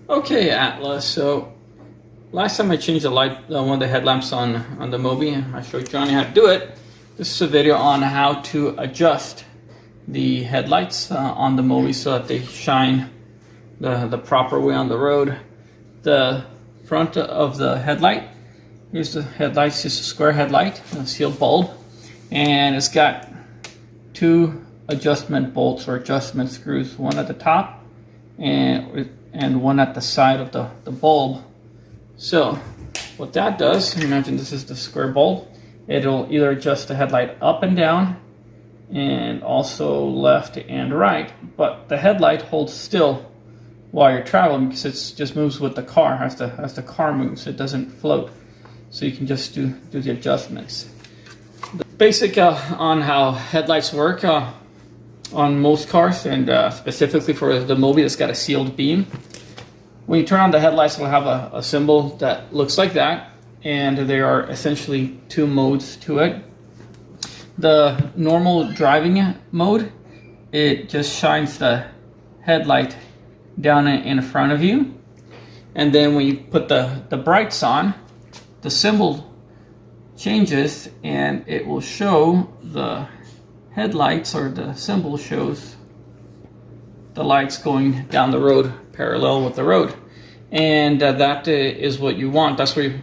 Okay, Atlas. So last time I changed the light, one of the headlamps on the Moby, I showed Johnny how to do it. This is a video on how to adjust the headlights on the Moby so that they shine the proper way on the road. The front of the headlight, here's the headlights, just a square headlight, a sealed bulb, and it's got two adjustment bolts or adjustment screws, one at the top and one at the side of the bulb. So what that does, imagine this is the square bulb, it'll either adjust the headlight up and down and also left and right, but the headlight holds still while you're traveling because it just moves with the car. As the car moves, it doesn't float, so you can just do the adjustments. The basic on how headlights work on most cars, and specifically for the Moby that's got a sealed beam. When you turn on the headlights, it'll have a symbol that looks like that, and there are essentially two modes to it. The normal driving mode, it just shines the headlight down in front of you, and then when you put the brights on, the symbol changes and it will show the headlights, or the symbol shows the lights going down the road parallel with the road, and that is what you want. That's where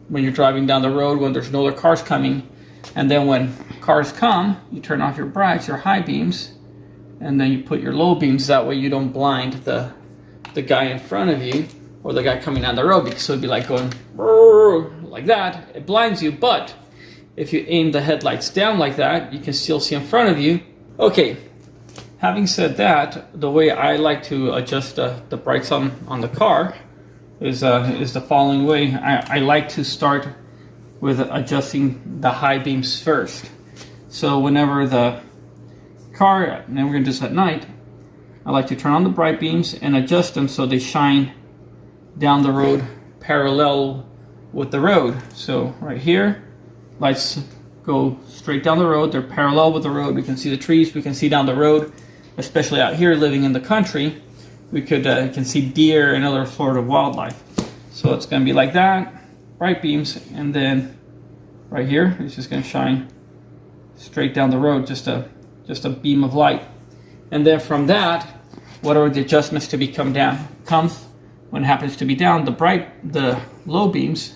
when you're driving down the road, when there's no other cars coming, and then when cars come, you turn off your brights, your high beams, and then you put your low beams. That way you don't blind the guy in front of you or the guy coming down the road, because it'll be like going like that. It blinds you, but if you aim the headlights down like that, you can still see in front of you. Okay, having said that, the way I like to adjust the brights on the car is the following way. I like to start with adjusting the high beams first. So whenever the car, and then we're going to do this at night, I like to turn on the bright beams and adjust them so they shine down the road parallel with the road. So right here, lights go straight down the road, they're parallel with the road. We can see the trees, we can see down the road, especially out here living in the country. We can see deer and other sort of wildlife. So it's going to be like that, bright beams, and then right here, it's just going to shine straight down the road, just a beam of light. And then from that, whatever the adjustments to become down comes, when it happens to be down, the low beams,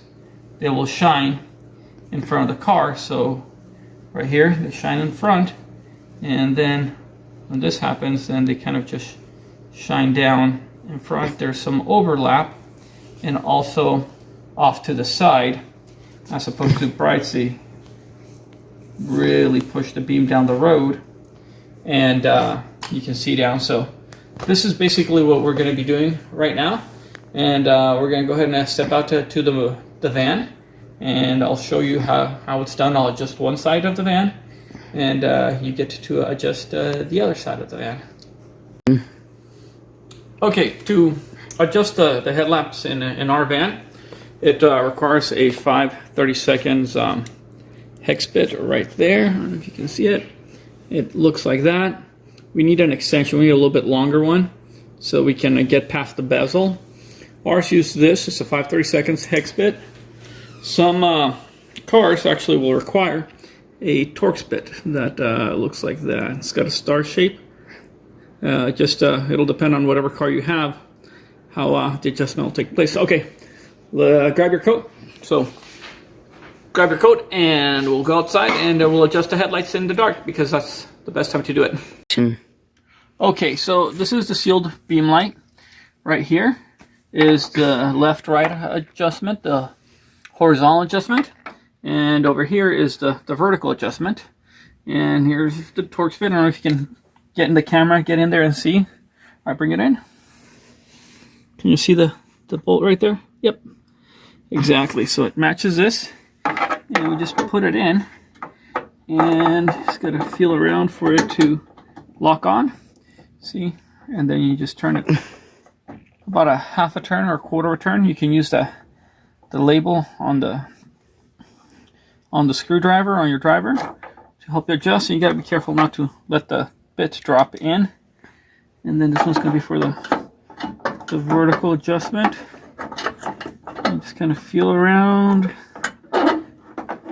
they will shine in front of the car. So right here, they shine in front, and then when this happens, then they kind of just shine down in front. There's some overlap, and also off to the side, as opposed to brights, they really push the beam down the road, and you can see down. So this is basically what we're going to be doing right now, and we're going to go ahead and step out to the van, and I'll show you how it's done. I'll adjust one side of the van, and you get to adjust the other side of the van. Okay, to adjust the headlamps in our van, it requires a 5/30 seconds hex bit right there. I don't know if you can see it. It looks like that. We need an extension. We need a little bit longer one so we can get past the bezel. Ours uses this. It's a 5/30 seconds hex bit. Some cars actually will require a Torx bit that looks like that. It's got a star shape. It'll depend on whatever car you have, how the adjustment will take place. Okay, grab your coat. So grab your coat and we'll go outside, and we'll adjust the headlights in the dark because that's the best time to do it. Okay, so this is the sealed beam light. Right here is the left-right adjustment, the horizontal adjustment, and over here is the vertical adjustment. And here's the Torx bit. I don't know if you can get in the camera, get in there and see. All right, bring it in. Can you see the bolt right there? Yep, exactly. So it matches this, and we just put it in, and just gotta feel around for it to lock on. See, and then you just turn it about a half a turn or a quarter of a turn. You can use the label on the screwdriver on your driver to help you adjust. And you gotta be careful not to let the bits drop in. And then this one's gonna be for the the vertical adjustment. And just kind of feel around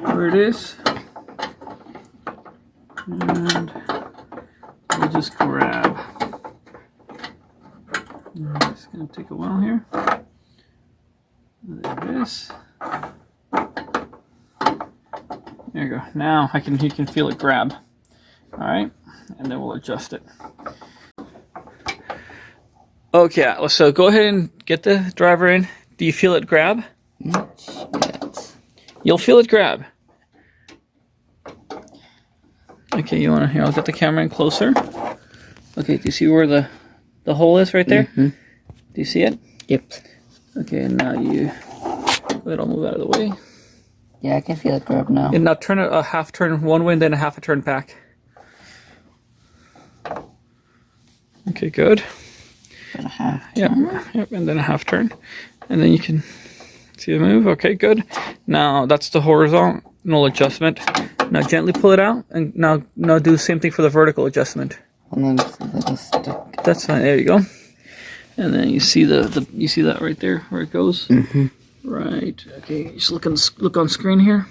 where it is. And we'll just grab. It's going to take a while here. There it is. There you go. Now you can feel it grab. All right, and then we'll adjust it. Okay, so go ahead and get the driver in. Do you feel it grab? Not yet. You'll feel it grab. Okay, you want to? Here, I'll get the camera in closer. Okay, do you see where the hole is right there? Mm-hmm. Do you see it? Yep. Okay, and now you go ahead. I'll move out of the way. Yeah, I can feel it grab now. And now turn it a half turn one way, and then a half a turn back. Okay, good. And a half turn. Yep, and then a half turn. And then you can see the move. Okay, good. Now that's the horizontal adjustment. Now gently pull it out, and now do the same thing for the vertical adjustment. And then it's a little stuck. That's fine. There you go. And then you see you see that right there where it goes. Mm-hmm. Right. Okay. Just look on screen here.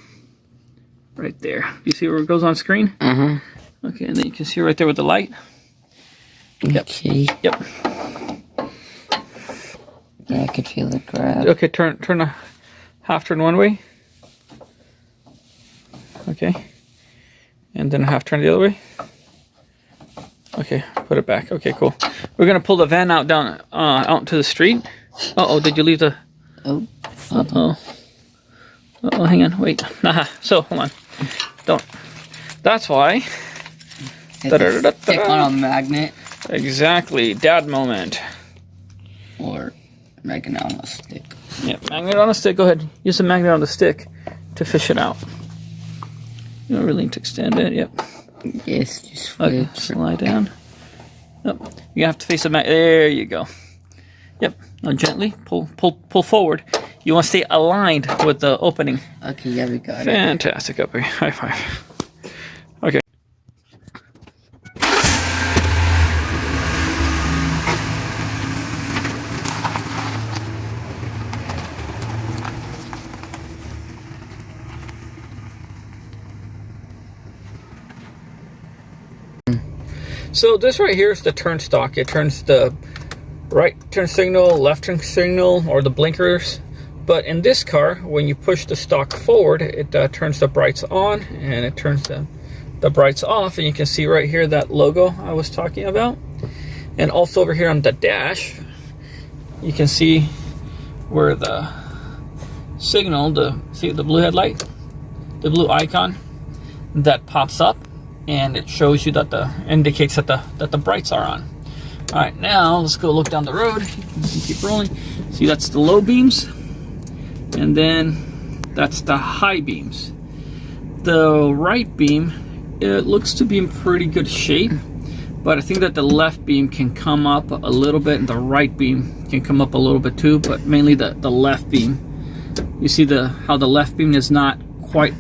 Right there. You see where it goes on screen? Mm-hmm. Okay, and then you can see right there with the light. Okay. Yep. Yeah, I could feel it grab. Okay, turn a half turn one way. Okay. And then a half turn the other way. Okay, put it back. Okay, cool. We're gonna pull the van out to the street. Uh-oh, did you leave the... Oh. Uh-oh. Uh-oh, hang on, wait. So, hold on. Don't. That's why. Stick on a magnet. Exactly, dad moment. Or magnet on a stick. Yeah, magnet on a stick. Go ahead. Use the magnet on the stick to fish it out. You don't really need to extend it. Yep. Yes, just Okay, slide down. Yep. You have to face the magnet. There you go. Yep. Now gently pull forward. You want to stay aligned with the opening. Okay, yeah, we got it. Fantastic. Okay, high five. Okay. So this right here is the turn stock. It turns the right turn signal, left turn signal, or the blinkers. But in this car, when you push the stock forward, it turns the brights on and it turns the brights off. And you can see right here that logo I was talking about. And also over here on the dash, you can see where the signal, see the blue headlight, the blue icon that pops up. And it shows you that indicates that the brights are on. All right, now let's go look down the road. You can keep rolling. See, that's the low beams, and then that's the high beams. The right beam, it looks to be in pretty good shape, but I think that the left beam can come up a little bit, and the right beam can come up a little bit too, but mainly the left beam. You see how the left beam is not quite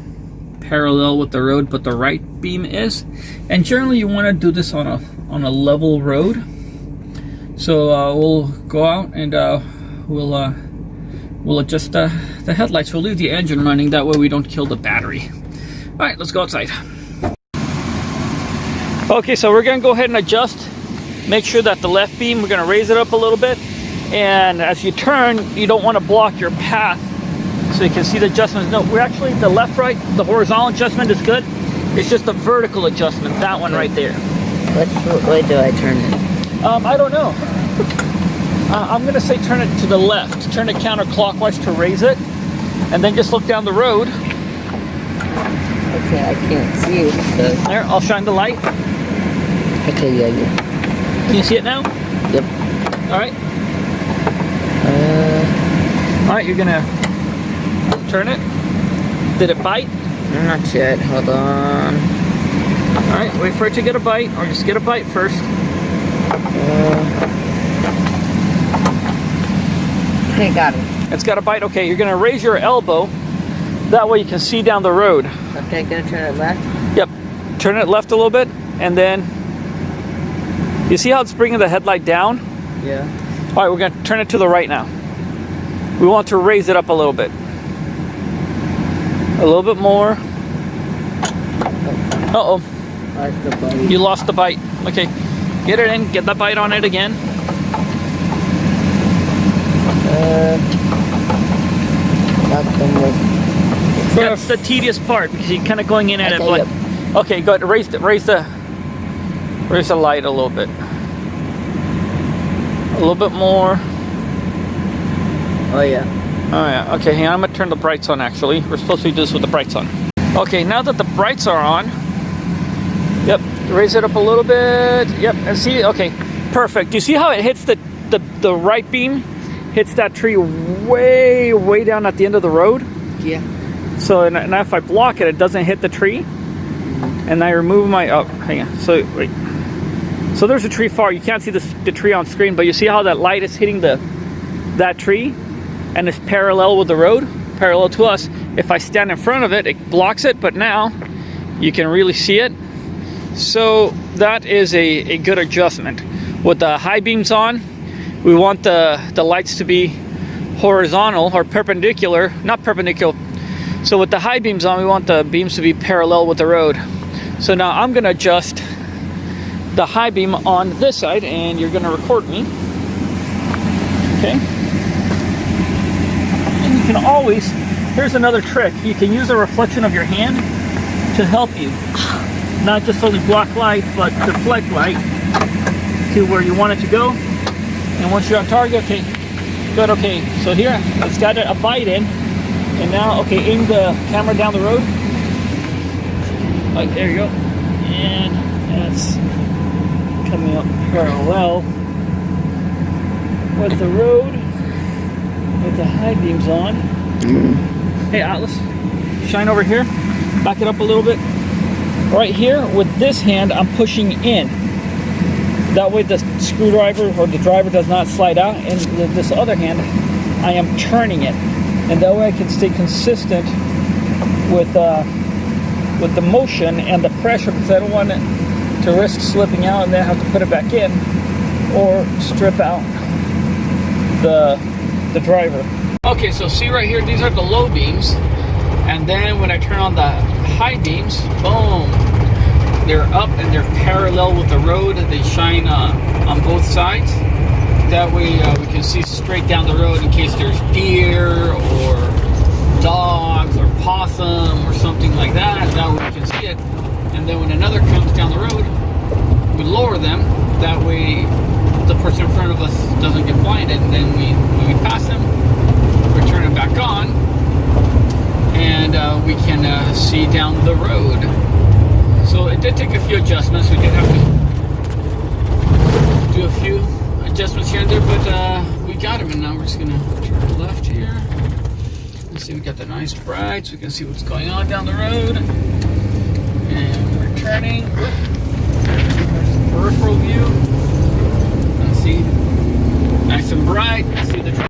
parallel with the road, but the right beam is. And generally you want to do this on a level road. So we'll go out and we'll adjust the headlights. We'll leave the engine running, that way we don't kill the battery. All right, let's go outside. Okay, so we're gonna go ahead and adjust. Make sure that the left beam, we're gonna raise it up a little bit, and as you turn, you don't want to block your path. So you can see the adjustments. No, we're actually the left, right, the horizontal adjustment is good. It's just the vertical adjustment, that one right there. Which way do I turn it? I don't know. I'm gonna say turn it to the left. Turn it counterclockwise to raise it, and then just look down the road. Okay, I can't see it. So. There, I'll shine the light. Okay, yeah. Can you see it now? Yep. All right. All right, you're gonna turn it. Did it bite? Not yet. Hold on. All right, wait for it to get a bite, or just get a bite first. Okay, got it. It's got a bite. Okay, you're gonna raise your elbow. That way you can see down the road. Okay, gonna turn it left? Yep. Turn it left a little bit, and then you see how it's bringing the headlight down? Yeah. All right, we're gonna turn it to the right now. We want to raise it up a little bit. A little bit more. Uh-oh. You lost the bite. Okay, get it in, get the bite on it again. That's the tedious part because you're kind of going in at it. Like, okay, go ahead, raise the light a little bit. A little bit more. Oh yeah. Oh yeah. Okay, hang on, I'm gonna turn the brights on. Actually, we're supposed to do this with the brights on. Okay, now that the brights are on, yep, raise it up a little bit. Yep, and see, okay, perfect. Do you see how it hits the right beam? Hits that tree way down at the end of the road. Yeah. So now if I block it, it doesn't hit the tree. And I remove my, oh, hang on, so wait. So there's a tree far, you can't see the tree on screen, but you see how that light is hitting that tree? And it's parallel with the road, parallel to us. If I stand in front of it, it blocks it, but now you can really see it. So that is a good adjustment. With the high beams on, we want the lights to be horizontal or perpendicular, not perpendicular. So with the high beams on, we want the beams to be parallel with the road. So now I'm gonna adjust the high beam on this side, and you're gonna record me. Okay. And you can always, here's another trick. You can use a reflection of your hand to help you. Not just only block light, but deflect light to where you want it to go. And once you're on target, okay, good, okay. So here, it's got a bite in. And now, okay, aim the camera down the road. Like, there you go. And that's coming up parallel with the road with the high beams on. Hey, Atlas, shine over here. Back it up a little bit. Right here, with this hand, I'm pushing in. That way the screwdriver or the driver does not slide out. And this other hand, I am turning it. And that way I can stay consistent with the motion and the pressure, because I don't want it to risk slipping out and then have to put it back in or strip out the driver. Okay, so see right here, these are the low beams, and then when I turn on the high beams, boom, they're up and they're parallel with the road. They shine on both sides. That way we can see straight down the road in case there's deer or dogs or possum or something like that. That way we can see it. And then when another comes down the road, we lower them. That way the person in front of us doesn't get blinded. And then when we pass them, we turn it back on, and we can see down the road. So it did take a few adjustments. We did have to do a few adjustments here and there, but we got them, and now we're just gonna turn left here. Let's see, we got the nice brights. We can see what's going on down the road, and we're turning. There's the peripheral view. Let's see, nice and bright.